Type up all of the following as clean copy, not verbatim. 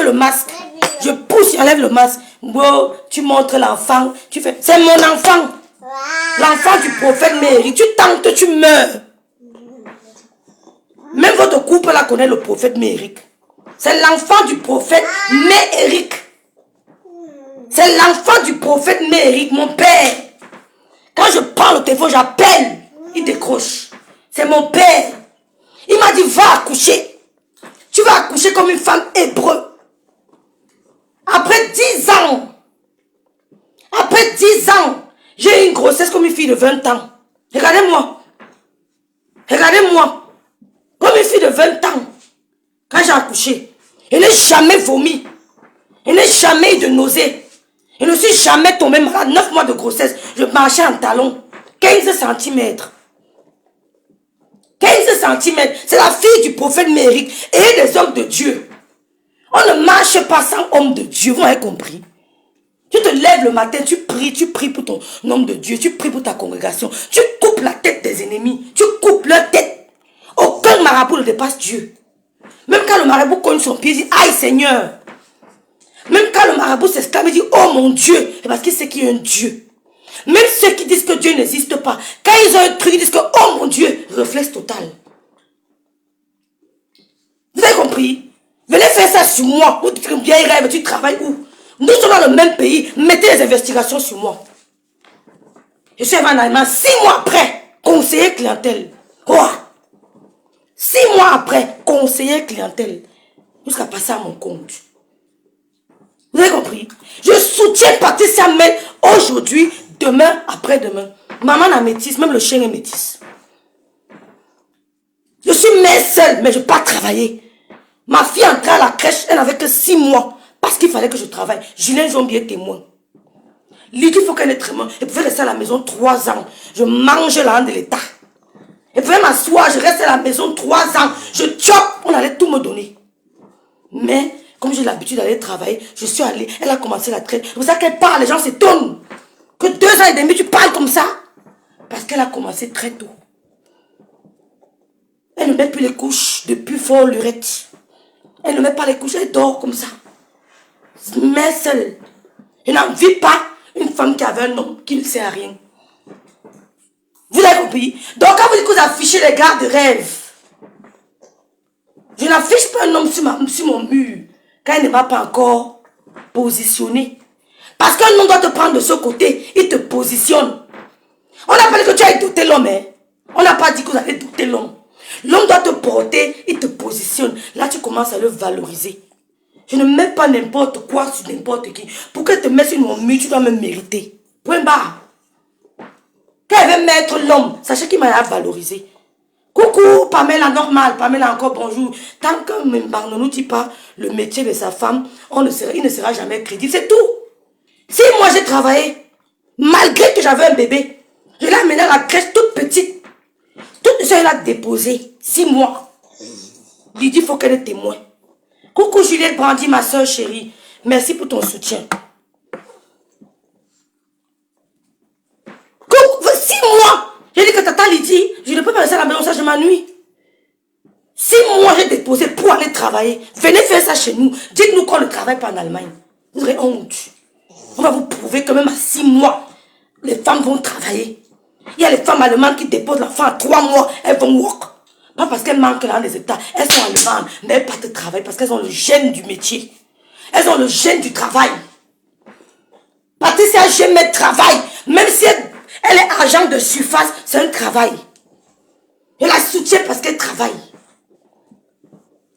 j'enlève le masque. Je pousse, j'enlève le masque. Bon, tu montres l'enfant. Tu fais, c'est mon enfant. L'enfant du prophète Méric. Tu tentes, tu meurs. Même votre couple là connaît le prophète Méric. C'est l'enfant du prophète Méric. C'est l'enfant du prophète Méric, mon père. Quand je parle au téléphone, j'appelle. Il décroche. C'est mon père. Il m'a dit, va accoucher. Tu vas accoucher comme une femme hébreu. Après 10 ans. Après 10 ans. J'ai eu une grossesse comme une fille de 20 ans. Regardez-moi. Regardez-moi. Comme une fille de 20 ans. Quand j'ai accouché. Je n'ai jamais vomi. Je n'ai jamais eu de nausée. Je ne suis jamais tombée malade. 9 mois de grossesse. Je marchais en talon. 15 cm. 15 cm. C'est la fille du prophète Méric et des hommes de Dieu. On ne marche pas sans homme de Dieu. Vous avez compris? Tu te lèves le matin, tu pries pour ton homme de Dieu, tu pries pour ta congrégation. Tu coupes la tête des ennemis. Tu coupes leur tête. Aucun marabout ne dépasse Dieu. Même quand le marabout cogne son pied, il dit, aïe Seigneur. Même quand le marabout s'exclame, il dit, oh mon Dieu. C'est parce qu'il sait qu'il y a un Dieu. Même ceux qui disent que Dieu n'existe pas, quand ils ont un truc, ils disent que, oh mon Dieu, réflexe total. Vous avez compris? Venez faire ça sur moi. Vous dites que bien rêve, tu travailles où? Nous sommes dans le même pays. Mettez les investigations sur moi. Je suis en Allemagne 6 mois après, conseiller clientèle. Quoi? 6 mois après, conseiller clientèle. Jusqu'à passer à mon compte. Vous avez compris? Je soutiens Patricia Mel aujourd'hui, demain, après-demain. Maman a métisse, même le chien est métisse. Je suis mère seule, mais je ne peux pas travailler. Ma fille entrait à la crèche, elle n'avait que 6 mois. Parce qu'il fallait que je travaille. Julien Jombi est témoin. Lui, il faut qu'elle ait témoin. Elle pouvait rester à la maison 3 ans. Je mange l'argent de l'État. Elle pouvait m'asseoir, je reste à la maison 3 ans. Je chope, on allait tout me donner. Mais, comme j'ai l'habitude d'aller travailler, je suis allée, elle a commencé la traite. C'est pour ça qu'elle parle, les gens s'étonnent. Que 2 ans et demi, tu parles comme ça. Parce qu'elle a commencé très tôt. Elle ne met plus les couches depuis fort lurette. Elle ne met pas les couches, elle dort comme ça. Mais seule. Je n'envie pas une femme qui avait un homme qui ne sert à rien. Vous avez compris? Donc quand vous dites que vous affichez les gars de rêve, je n'affiche pas un homme sur mon mur quand il ne m'a pas encore positionné. Parce qu'un homme doit te prendre de ce côté, il te positionne. On n'a pas dit que tu as doté l'homme. Hein? On n'a pas dit que vous allez doter l'homme. L'homme doit te porter, il te positionne. Là, tu commences à le valoriser. Je ne mets pas n'importe quoi sur n'importe qui. Pour qu'elle te mette sur mon mur, tu dois me mériter. Point barre. Quand elle veut mettre l'homme, sachez qu'il m'a valorisé. Coucou, Pamela, normal. Pamela, encore bonjour. Tant que Mbang ne nous dit pas le métier de sa femme, il ne sera jamais crédible. C'est tout. Si moi j'ai travaillé, malgré que j'avais un bébé, je l'ai amené à la crèche toute petite. Toute seule, elle a déposé 6 mois. Lydie, il faut qu'elle ait témoin. Coucou Juliette Brandy, ma soeur chérie. Merci pour ton soutien. Coucou, 6 mois. J'ai dit que tata Lydie, je ne peux pas rester à la maison, ça je m'ennuie. 6 mois j'ai déposé pour aller travailler. Venez faire ça chez nous. Dites-nous qu'on ne travaille pas en Allemagne. Vous aurez honte. On va vous prouver que même à 6 mois, les femmes vont travailler. Il y a les femmes allemandes qui déposent l'enfant à 3 mois, elles vont work. Pas parce qu'elles manquent là les états. Elles sont allemandes, mais elles partent travailler parce qu'elles ont le gène du métier. Elles ont le gène du travail. Patricia j'aime le travail. Même si elle est agent de surface, c'est un travail. Je la soutiens parce qu'elle travaille.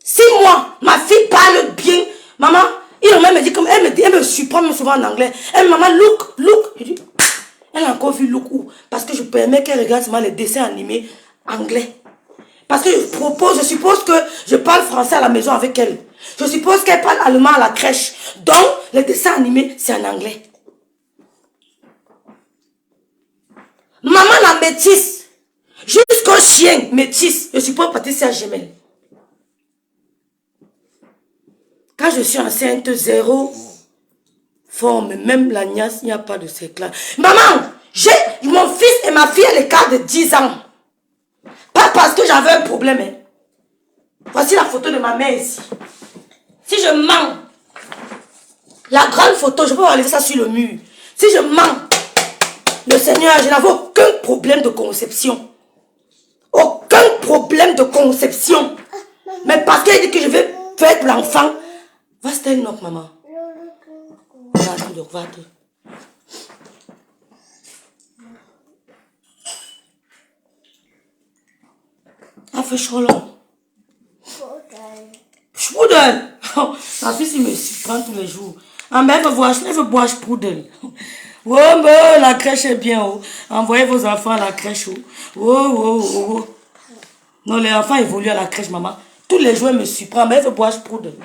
6 mois, ma fille parle bien. Maman, elle me surprend souvent en anglais. Elle me dit, maman, look. Je dis, elle a encore vu look où? Parce que je permets qu'elle regarde seulement les dessins animés anglais. Parce que je suppose que je parle français à la maison avec elle. Je suppose qu'elle parle allemand à la crèche. Donc, les dessins animés, c'est en anglais. Maman la métisse. Jusqu'au chien métisse. Je suppose Patricia Gemel. Quand je suis enceinte, 0 forme. Même la niasse, il n'y a pas de séclat. Maman, mon fils et ma fille à l'écart de 10 ans. Pas parce que j'avais un problème. Hein. Voici la photo de ma mère ici. Si je mens, La grande photo, je peux enlever ça sur le mur. Si je mens, le Seigneur, je n'avais aucun problème de conception. Aucun problème de conception. Mais parce qu'elle dit que je vais faire l'enfant. Va se taire, non, maman. Va. Ah, fait chaud là. Sprudel. Ma fille, il me surprend tous les jours. Ah, mais elle veut boire sprudel. Oh, mais la crèche est bien. Oh. Envoyez vos enfants à la crèche. Oh. Non, les enfants évoluent à la crèche, maman. Tous les jours, elle me surprend. Mais elle veut boire sprudel.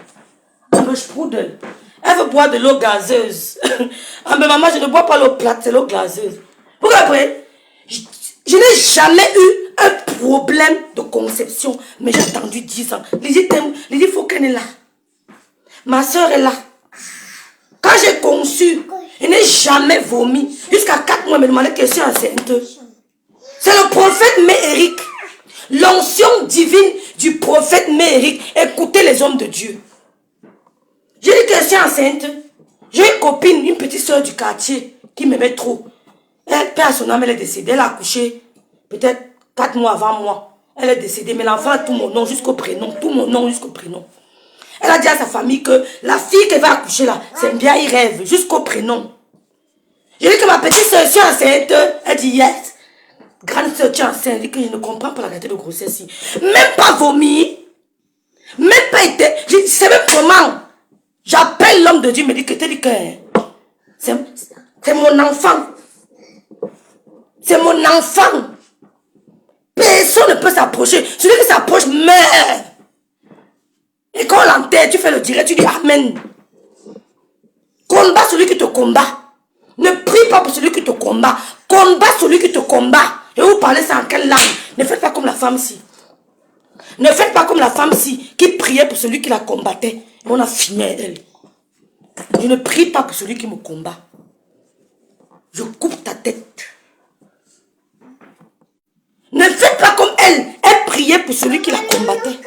Elle veut sprudel. Elle veut boire de l'eau gazeuse. Ah, mais maman, je ne bois pas l'eau plate, c'est l'eau gazeuse. Vous comprenez? Je n'ai jamais eu un problème de conception. Mais j'ai attendu 10 ans. Lydie Fouken est là. Ma soeur est là. Quand j'ai conçu, je n'ai jamais vomi. Jusqu'à 4 mois, elle me demandait que je suis enceinte. C'est le prophète Mééric. L'onction divine du prophète Mééric. Écoutez les hommes de Dieu. J'ai dit que je suis enceinte. J'ai une copine, une petite soeur du quartier qui m'aimait trop. Elle, perd son âme, elle est décédée. Elle a accouché peut-être 4 mois avant moi. Elle est décédée, mais l'enfant a tout mon nom jusqu'au prénom. Tout mon nom jusqu'au prénom. Elle a dit à sa famille que la fille qu'elle va accoucher là, c'est bien, il rêve jusqu'au prénom. J'ai dit que ma petite soeur, je suis enceinte. Elle dit yes. Grande soeur, tu es enceinte. Elle dit que je ne comprends pas la qualité de grossesse. Même pas vomi. Même pas été. Je ne sais même comment. J'appelle l'homme de Dieu, il me dit que c'est mon enfant. C'est mon enfant. Personne ne peut s'approcher. Celui qui s'approche meurt. Et quand on l'enterre, tu fais le direct, tu dis Amen. Combat celui qui te combat. Ne prie pas pour celui qui te combat. Combat celui qui te combat. Et vous parlez ça en quelle langue? Ne faites pas comme la femme-ci. Ne faites pas comme la femme-ci qui priait pour celui qui la combattait. Et on a fini elle. Je ne prie pas pour celui qui me combat. Je coupe ta tête. Ne faites pas comme elle. Elle priait pour celui qui la combattait.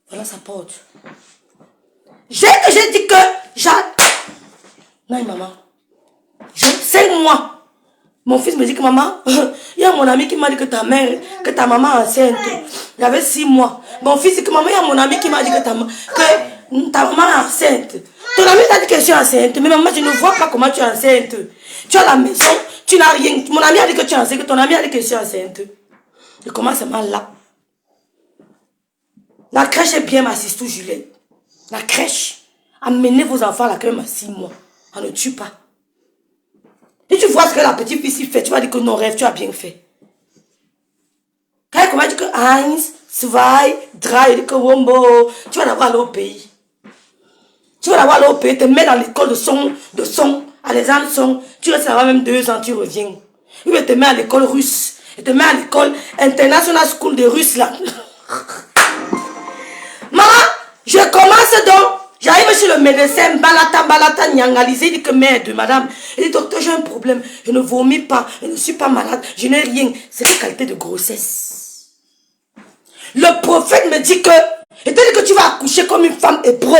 Voilà sa porte. J'ai dit que non, maman. J'ai 5 mois. Mon fils me dit que maman, il y a mon ami qui m'a dit que ta maman est enceinte. J'avais 6 mois. Mon fils dit que maman, il y a mon ami qui m'a dit que ta maman est enceinte. Ton ami t'a dit que je suis enceinte. Mais maman, je ne vois pas comment tu es enceinte. Tu as la maison, tu n'as rien. Mon ami a dit que tu es enceinte, que ton ami a dit que je suis enceinte. Je commence à mal là. La crèche est bien, ma sister Juliette. La crèche. Amenez vos enfants à la crèche à 6 mois. On ne tue pas. Et tu vois ce que la petite fille fait, tu vas dire que non, rêve, tu as bien fait. Quand elle commence à dire que 1, 2, 3, il dit que wombo, tu vas l'avoir au pays. Tu vas l'avoir au pays, te mets dans l'école de son, à l'examen de son, tu restes là-bas même 2 ans, tu reviens. Il te met à l'école russe, il te met à l'école International School de Russe là. Maman, je commence donc. J'arrive chez le médecin, balata, nyangalisé, il dit que merde, madame. Il dit, docteur, j'ai un problème. Je ne vomis pas, je ne suis pas malade, je n'ai rien. C'est la qualité de grossesse. Le prophète me dit que, il te dit que tu vas accoucher comme une femme hébreu.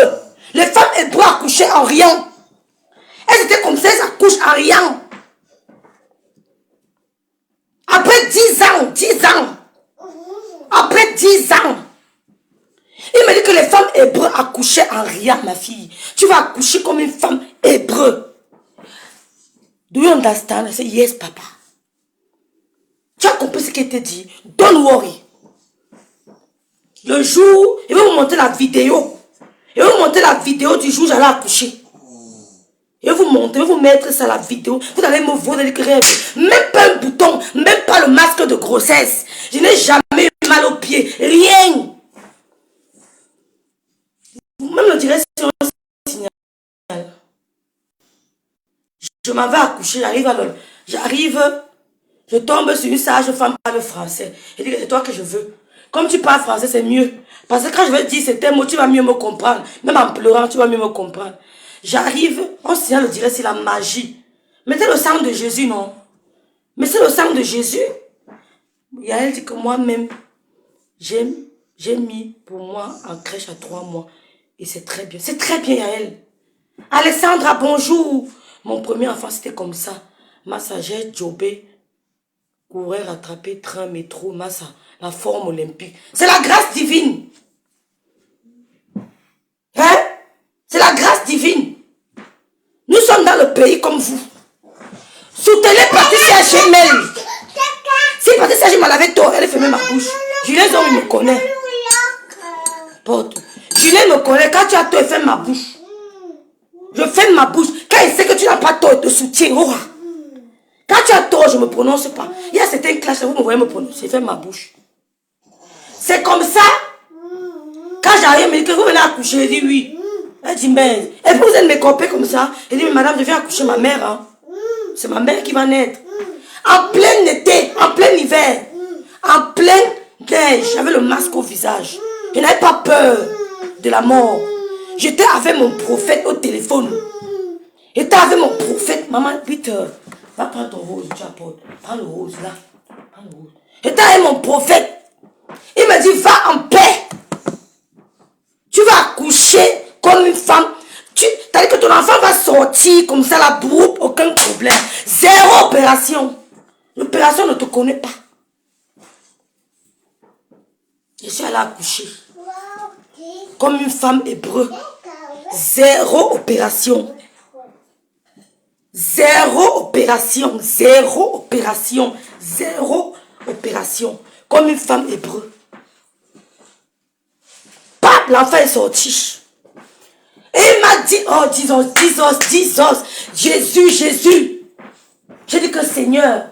Les femmes hébreux accouchaient en rien. Elles étaient comme ça, elles accouchent en rien. Après 10 ans. Après 10 ans. Il me dit que les femmes hébreux accouchaient en rien, ma fille. Tu vas accoucher comme une femme hébreu. Do you understand? I say, yes, papa. Tu as compris ce qui était dit? Don't worry. Le jour, il va vous montrer la vidéo. Il va vous montrer la vidéo du jour où j'allais accoucher. Il va vous montrer, il va vous mettre ça la vidéo. Vous allez me voir dans les rêves. Même pas un bouton, même pas le masque de grossesse. Je n'ai jamais eu mal au pied. Rien. Même le direct sur le signal. Je m'en vais accoucher, j'arrive, je tombe sur une sage-femme qui parle français. Je dis que c'est toi que je veux. Comme tu parles français, c'est mieux. Parce que quand je vais te dire certains mots, tu vas mieux me comprendre. Même en pleurant, tu vas mieux me comprendre. J'arrive, on signale le direct, c'est la magie. Mettez le sang de Jésus, non? Mais c'est le sang de Jésus. Yael dit que moi-même, j'ai mis pour moi en crèche à 3 mois. Et c'est très bien. C'est très bien, Yael. Alessandra, bonjour. Mon premier enfant, c'était comme ça. Massa, j'ai jobé, courir, rattraper, train, métro, Massa, la forme olympique. C'est la grâce divine. Hein? C'est la grâce divine. Nous sommes dans le pays comme vous. Soutenez Patricia Gemel. Si Patricia Gemel avait tort, elle fermait ma bouche. Julien Zom, il me connaît. Porte. Julien me connaît. Quand tu as tort, il ferme ma bouche. Je ferme ma bouche. Quand il sait que tu n'as pas tort, il te soutient. Oh. Quand tu as tort, je ne me prononce pas. Il y a certains clashs, vous me voyez me prononcer. Ferme ma bouche. C'est comme ça. Quand j'arrive, me dit que vous venez accoucher. Je dis oui. Elle dit, mais. Et puis vous êtes mes copains comme ça. Elle dit, mais madame, je viens accoucher ma mère. Hein. C'est ma mère qui va naître. En plein été, en plein hiver, en pleine neige, j'avais le masque au visage. Je n'avais pas peur de la mort. J'étais avec mon prophète au téléphone. J'étais avec mon prophète. Maman, Peter, va prendre ton rose, tu apportes. Prends le rose là. Prends le rose. J'étais avec mon prophète. Il m'a dit, va en paix. Tu vas accoucher comme une femme. T'as dit que ton enfant va sortir comme ça, la broupe, aucun problème. Zéro opération. L'opération ne te connaît pas. Je suis allée accoucher. Comme une femme hébreu. Zéro opération. Zéro opération. Zéro opération. Zéro opération. Comme une femme hébreu. Pape, l'enfant est sorti. Et il m'a dit, oh, Jesus, Jésus, Jésus. J'ai dit que Seigneur,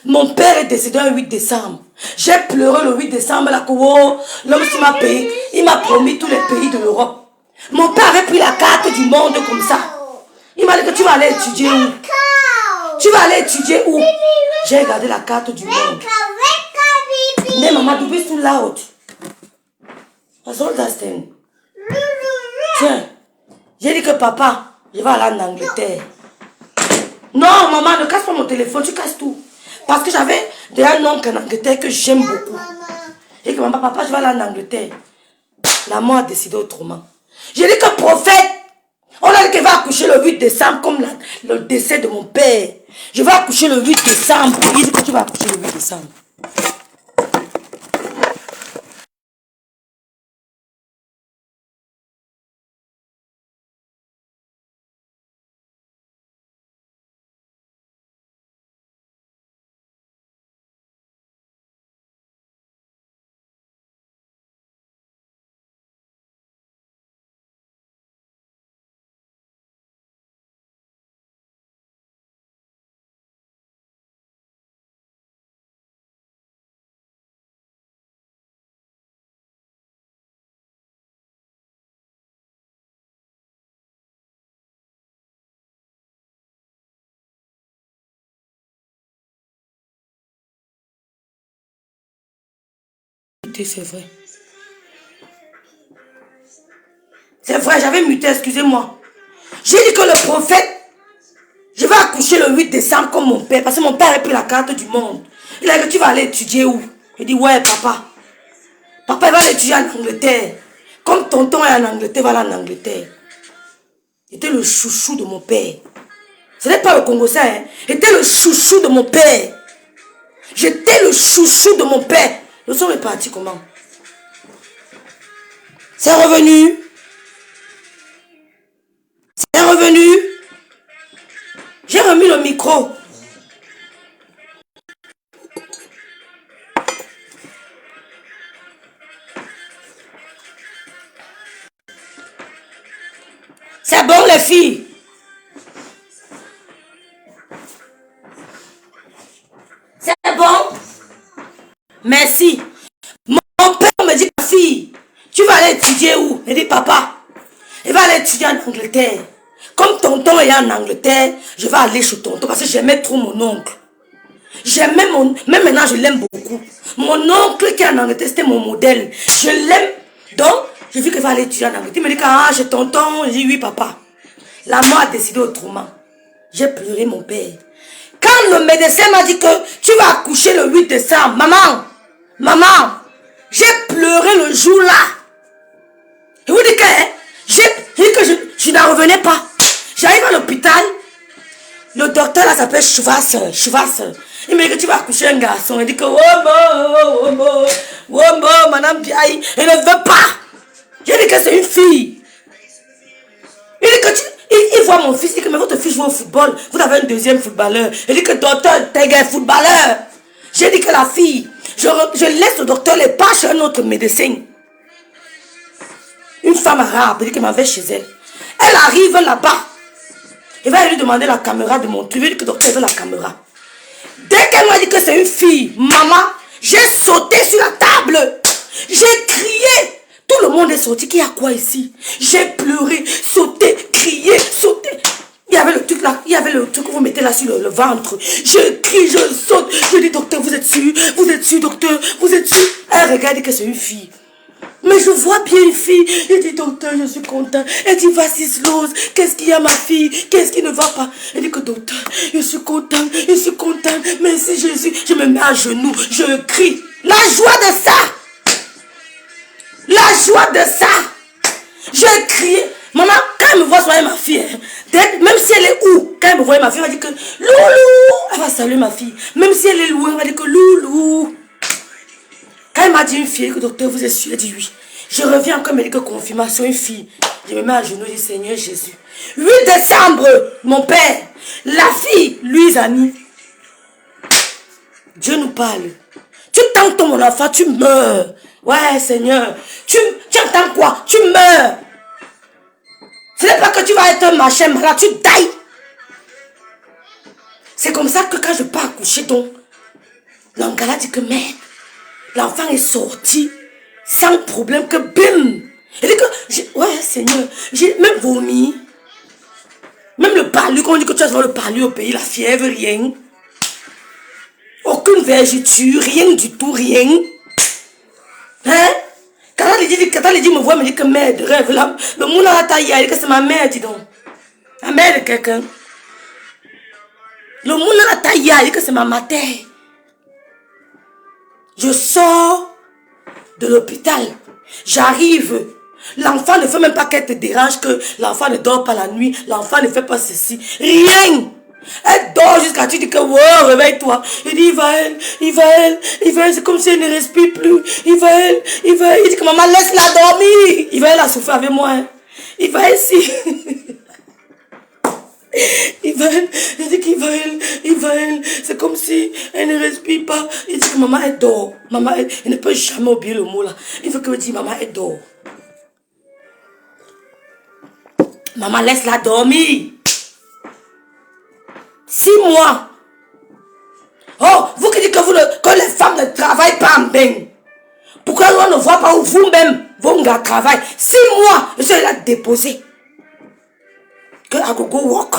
mon père est décédé le 8 décembre. J'ai pleuré le 8 décembre, là, oh, l'homme qui m'a payé, il m'a promis tous les pays de l'Europe. Mon père avait pris la carte du monde comme ça. Il m'a dit que tu vas aller étudier où? Tu vas aller étudier où? J'ai regardé la carte du monde. Mais maman, tu bist too loud. Was soll das denn? Tiens. J'ai dit que papa, je vais aller en Angleterre. Non, maman, ne casse pas mon téléphone, tu casses tout. Parce que j'avais un oncle en Angleterre que j'aime beaucoup. Et que maman, papa, je vais aller en Angleterre. La mort a décidé autrement. J'ai dit que prophète, on a dit qu'il va accoucher le 8 décembre comme le décès de mon père. Je vais accoucher le 8 décembre. Il dit que tu vas accoucher le 8 décembre. C'est vrai. C'est vrai, j'avais muté, excusez-moi. J'ai dit que le prophète, je vais accoucher le 8 décembre comme mon père, parce que mon père a pris la carte du monde. Il a dit que tu vas aller étudier où? Il dit, ouais, papa. Papa, il va aller étudier en Angleterre. Comme tonton est en Angleterre, va aller en Angleterre. J'étais le chouchou de mon père. Ce n'est pas le Congo ça, hein. J'étais le chouchou de mon père. J'étais le chouchou de mon père. Le son est parti comment? C'est revenu. C'est revenu. J'ai remis le micro. C'est bon les filles. C'est bon. Merci. Mon père me dit, ma fille, tu vas aller étudier où? Il dit, papa, il va aller étudier en Angleterre. Comme tonton est en Angleterre, je vais aller chez tonton parce que j'aimais trop mon oncle. J'aimais même maintenant je l'aime beaucoup. Mon oncle qui est en Angleterre, c'était mon modèle. Je l'aime. Donc, j'ai vu qu'il va aller étudier en Angleterre. Il me dit, ah, chez tonton. Je dis, oui, papa. La mort a décidé autrement. J'ai pleuré mon père. Quand le médecin m'a dit que tu vas accoucher le 8 décembre, maman, j'ai pleuré le jour-là. Je vous dis que, Je n'en revenais pas. J'arrive à l'hôpital. Le docteur là s'appelle Chouvasse. Il me dit que tu vas accoucher un garçon. Il dit que Wombo, madame Biaï. Elle ne veut pas. Je dis que c'est une fille. Il dit que il voit mon fils. Il dit que mais votre fils joue au football. Vous avez un deuxième footballeur. Il dit que docteur, t'es un footballeur. J'ai dit que la fille, je laisse le docteur les pas chez un autre médecin. Une femme arabe, elle dit qu'elle m'avait chez elle. Elle arrive là-bas. Il va lui demander la caméra de mon truc. Il dit que le docteur veut la caméra. Dès qu'elle m'a dit que c'est une fille, maman, j'ai sauté sur la table. J'ai crié. Tout le monde est sorti. Qu'il y a quoi ici? J'ai pleuré, sauté, crié, sauté. Il y avait le truc là, il y avait le truc que vous mettez là sur le ventre. Je crie, je saute. Je dis, docteur, vous êtes sûr? Vous êtes sûr, docteur? Vous êtes sûr? Elle regarde que c'est une fille. Mais je vois bien une fille. Elle dit, docteur, je suis content. Elle dit, vas-y, Slose. Qu'est-ce qu'il y a, ma fille? Qu'est-ce qui ne va pas? Elle dit que, docteur, je suis content. Je suis content. Merci, Jésus. Je me mets à genoux. Je crie. La joie de ça. La joie de ça. Je crie. Maman, quand elle me voit soigner ma fille, même si elle est où, quand elle me voit ma fille, elle va dire que Loulou. Elle va saluer ma fille. Même si elle est loin, elle va dire que Loulou. Quand elle m'a dit une fille, que docteur, vous êtes sûr? Elle dit oui. Je reviens encore, elle dit que confirmation, une fille. Je me mets à genoux, je dis Seigneur Jésus. 8 décembre, mon père, la fille, Louise Annie. Dieu nous parle. Tu tentes mon enfant, tu meurs. Ouais, Seigneur. Tu entends quoi? Tu meurs. Ce n'est pas que tu vas être un machin malade, tu dailles. C'est comme ça que quand je pars coucher, donc, l'Angala dit que merde. L'enfant est sorti sans problème que bim. Il dit que, ouais Seigneur, j'ai même vomi. Même le palu, quand on dit que tu as le palu au pays, la fièvre, rien. Aucune vergeture, rien du tout, rien. Hein? Quand elle dit, me voit, me dit que merde, rêve là. Le monde a taillé, il dit que c'est ma mère, dis donc. La mère de quelqu'un. Le monde a taillé, il dit que c'est ma mère. Je sors de l'hôpital. J'arrive. L'enfant ne fait même pas qu'elle te dérange, que l'enfant ne dort pas la nuit. L'enfant ne fait pas ceci. Rien. Elle dort jusqu'à tu dis que wow, réveille-toi. Il dit il va elle. C'est comme si elle ne respire plus. Il va elle. Il dit que maman laisse-la dormir. Il va elle a souffert avec moi. Hein. Il va elle si. Il dit qu'il va elle. C'est comme si elle ne respire pas. Il dit que maman elle dort. Maman elle ne peut jamais oublier le mot là. Il faut que me dise maman elle dort. Maman laisse-la dormir. 6 mois. Oh, vous qui dites que les femmes ne travaillent pas en bain. Pourquoi on ne voit pas où vous-même vos gars travaillent? 6 mois, je suis là déposé. Que I go walk.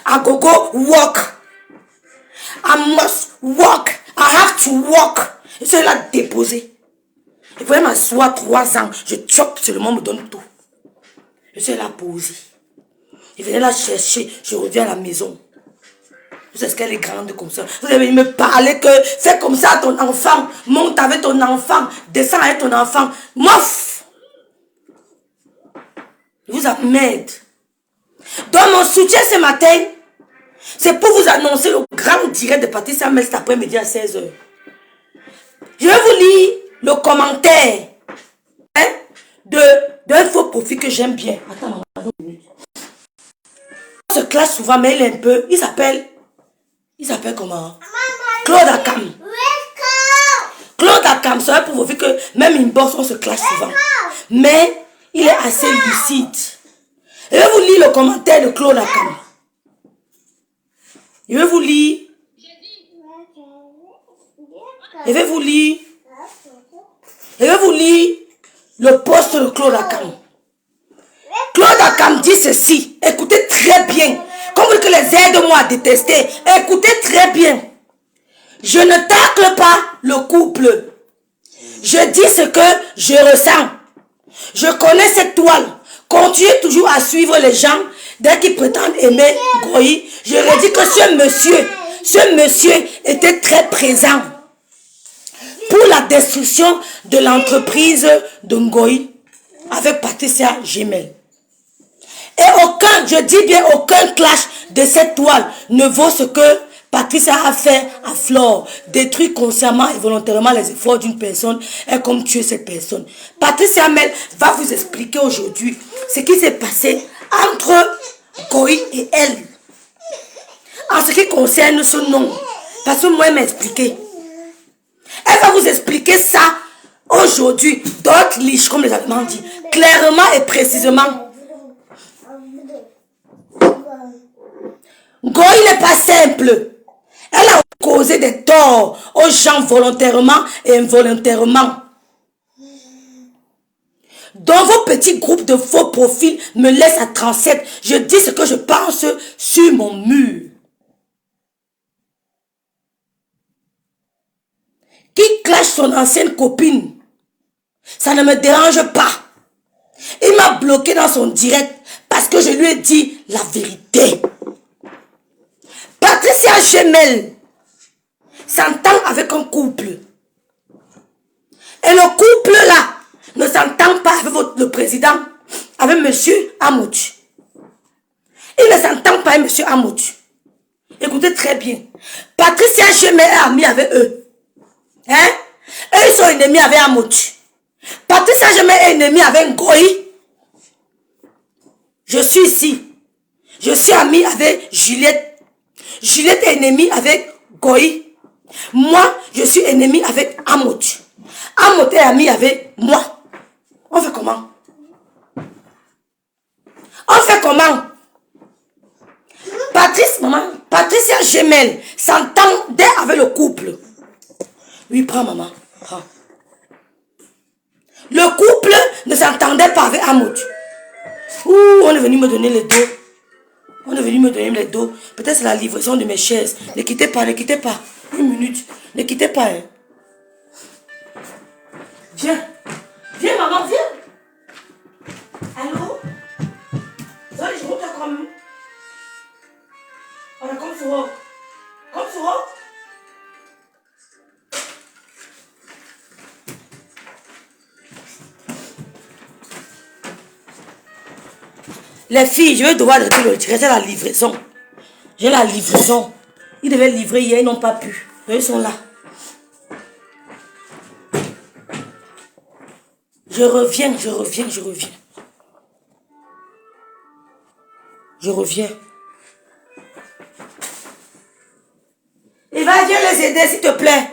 I go walk. I must walk. I have to walk. Je suis là déposé. Il faut m'asseoir 3 ans. Je chope seulement, me donne tout. Je suis là posé. Il venait la chercher. Je reviens à la maison. Vous savez ce qu'elle est grande comme ça. Vous avez me parler que fais comme ça à ton enfant. Monte avec ton enfant. Descends avec ton enfant. Mouf. Je vous amène. Donc mon soutien ce matin, c'est pour vous annoncer le grand direct de Patricia Mel cet après-midi à 16 h. Je vais vous lire le commentaire d'un faux profil que j'aime bien. Attends, on se clash souvent, mais il est un peu. Il s'appelle comment? Claude Akam. Claude Akam, c'est un faux profil que même inbox, on se clash souvent. Mais il est assez lucide. Je vais vous lire le commentaire de Claude Akam. Je vais vous lire le post de Claude Akam. Claude Akam dit ceci. Écoutez très bien. Comme vous que les aide-moi à détester. Écoutez très bien. Je ne tacle pas le couple. Je dis ce que je ressens. Je connais cette toile. Continuez toujours à suivre les gens dès qu'ils prétendent aimer Ngoï. Je leur dis que ce monsieur était très présent pour la destruction de l'entreprise de Ngoï. avec Patricia Gemel. Et aucun, je dis bien aucun clash de cette toile ne vaut ce que Patricia a fait à Flore. Détruire consciemment et volontairement les efforts d'une personne et comme tuer cette personne. Patricia Gemel va vous expliquer aujourd'hui ce qui s'est passé entre Goï et elle. En ce qui concerne ce nom. Parce que moi, elle m'a expliqué. Elle va vous expliquer ça aujourd'hui. D'autres liches, comme les Allemands disent. Clairement et précisément. Goï n'est pas simple. Elle a causé des torts aux gens volontairement et involontairement. Dans vos petits groupes de faux profils me laissent à 37. Je dis ce que je pense sur mon mur. Qui clash son ancienne copine, ça ne me dérange pas. Il m'a bloqué dans son direct parce que je lui ai dit la vérité. Patricia Gemel s'entend avec un couple. Et le couple là ne s'entend pas avec le président, avec monsieur Amouch. Il ne s'entend pas avec monsieur Amouch. Écoutez très bien. Patricia Gemel est amie avec eux. Hein? Eux, ils sont ennemis avec Amouch. Patricia Gemel est ennemie avec Goï. Je suis ici. Je suis amie avec Juliette. Juliette est ennemie avec Goï. Moi, je suis ennemie avec Amouch. Amouch est amie avec moi. On fait comment? On fait comment? Patricia Gemel s'entendait avec le couple. Oui, prends maman. Prends. Le couple ne s'entendait pas avec Amouch. Ouh, on est venu me donner les dos. On est venu me donner les dos. Peut-être c'est la livraison de mes chaises. Ne quittez pas, ne quittez pas. Une minute. Ne quittez pas. Hein. Viens. Viens, maman, viens. Allô? Je monte comme... On est comme souvent. Comme souvent. Les filles, je vais devoir le tirer, c'est la livraison. J'ai la livraison. Ils devaient livrer hier, ils n'ont pas pu. Ils sont là. Je reviens. Il va, viens les aider, s'il te plaît.